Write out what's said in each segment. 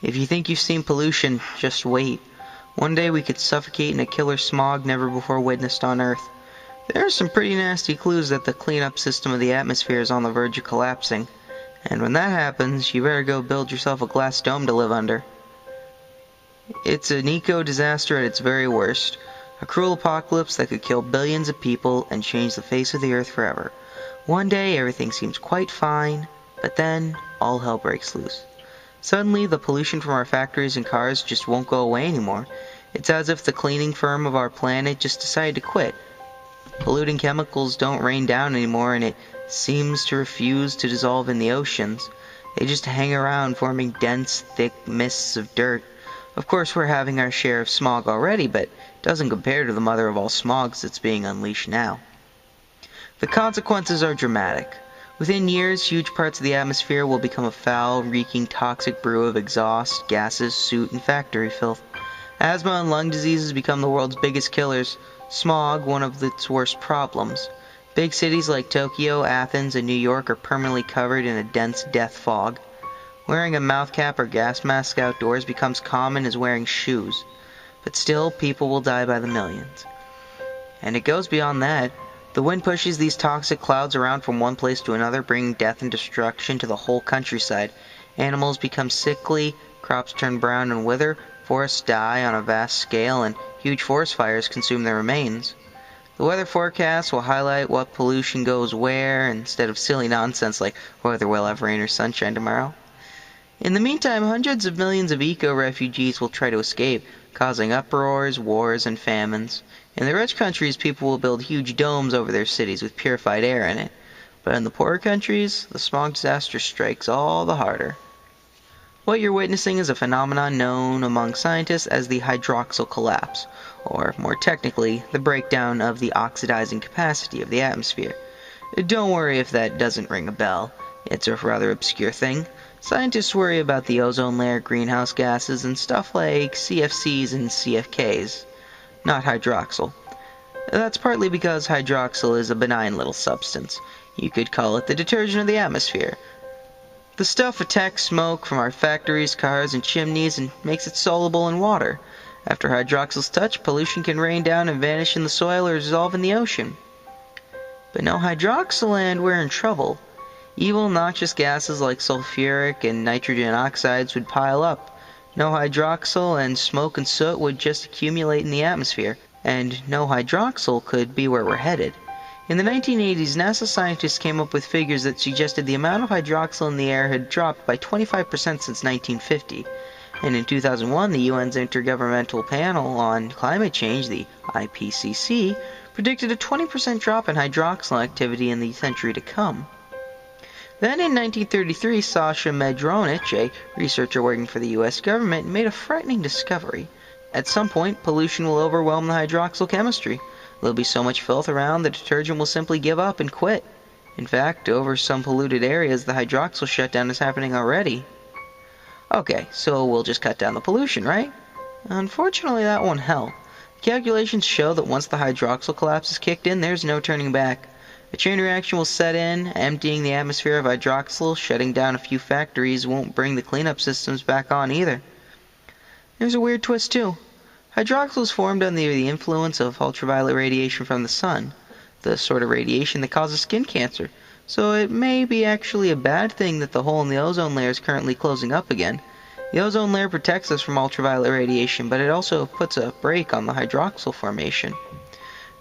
If you think you've seen pollution, just wait. One day we could suffocate in a killer smog never before witnessed on Earth. There are some pretty nasty clues that the cleanup system of the atmosphere is on the verge of collapsing. And when that happens, you better go build yourself a glass dome to live under. It's an eco-disaster at its very worst. A cruel apocalypse that could kill billions of people and change the face of the Earth forever. One day everything seems quite fine, but then all hell breaks loose. Suddenly, the pollution from our factories and cars just won't go away anymore. It's as if the cleaning firm of our planet just decided to quit. Polluting chemicals don't rain down anymore, and it seems to refuse to dissolve in the oceans. They just hang around, forming dense, thick mists of dirt. Of course, we're having our share of smog already, but it doesn't compare to the mother of all smogs that's being unleashed now. The consequences are dramatic. Within years, huge parts of the atmosphere will become a foul, reeking, toxic brew of exhaust, gases, soot, and factory filth. Asthma and lung diseases become the world's biggest killers. Smog, one of its worst problems. Big cities like Tokyo, Athens, and New York are permanently covered in a dense death fog. Wearing a mouth cap or gas mask outdoors becomes common as wearing shoes. But still, people will die by the millions. And it goes beyond that. The wind pushes these toxic clouds around from one place to another, bringing death and destruction to the whole countryside. Animals become sickly, crops turn brown and wither, forests die on a vast scale, and huge forest fires consume their remains. The weather forecasts will highlight what pollution goes where, instead of silly nonsense like whether we'll have rain or sunshine tomorrow. In the meantime, hundreds of millions of eco-refugees will try to escape, causing uproars, wars, and famines. In the rich countries, people will build huge domes over their cities with purified air in it. But in the poorer countries, the smog disaster strikes all the harder. What you're witnessing is a phenomenon known among scientists as the hydroxyl collapse, or more technically, the breakdown of the oxidizing capacity of the atmosphere. Don't worry if that doesn't ring a bell. It's a rather obscure thing. Scientists worry about the ozone layer, greenhouse gases, and stuff like CFCs and CFKs, not hydroxyl. That's partly because hydroxyl is a benign little substance. You could call it the detergent of the atmosphere. The stuff attacks smoke from our factories, cars, and chimneys and makes it soluble in water. After hydroxyl's touch, pollution can rain down and vanish in the soil or dissolve in the ocean. But no hydroxyl and we're in trouble. Evil, noxious gases like sulfuric and nitrogen oxides would pile up. No hydroxyl and smoke and soot would just accumulate in the atmosphere, and no hydroxyl could be where we're headed. In the 1980s, NASA scientists came up with figures that suggested the amount of hydroxyl in the air had dropped by 25% since 1950. And in 2001, the UN's Intergovernmental Panel on Climate Change, the IPCC, predicted a 20% drop in hydroxyl activity in the century to come. Then in 1933, Sasha Medronich, a researcher working for the US government, made a frightening discovery. At some point, pollution will overwhelm the hydroxyl chemistry. There'll be so much filth around, the detergent will simply give up and quit. In fact, over some polluted areas, the hydroxyl shutdown is happening already. Okay, so we'll just cut down the pollution, right? Unfortunately, that won't help. Calculations show that once the hydroxyl collapse is kicked in, there's no turning back. A chain reaction will set in, emptying the atmosphere of hydroxyl. Shutting down a few factories won't bring the cleanup systems back on either. There's a weird twist too. Hydroxyl is formed under the influence of ultraviolet radiation from the sun, the sort of radiation that causes skin cancer. So it may be actually a bad thing that the hole in the ozone layer is currently closing up again. The ozone layer protects us from ultraviolet radiation, but it also puts a brake on the hydroxyl formation.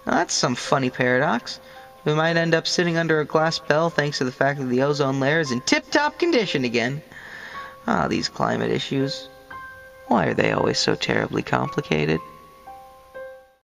Now that's some funny paradox. We might end up sitting under a glass bell thanks to the fact that the ozone layer is in tip-top condition again. These climate issues. Why are they always so terribly complicated?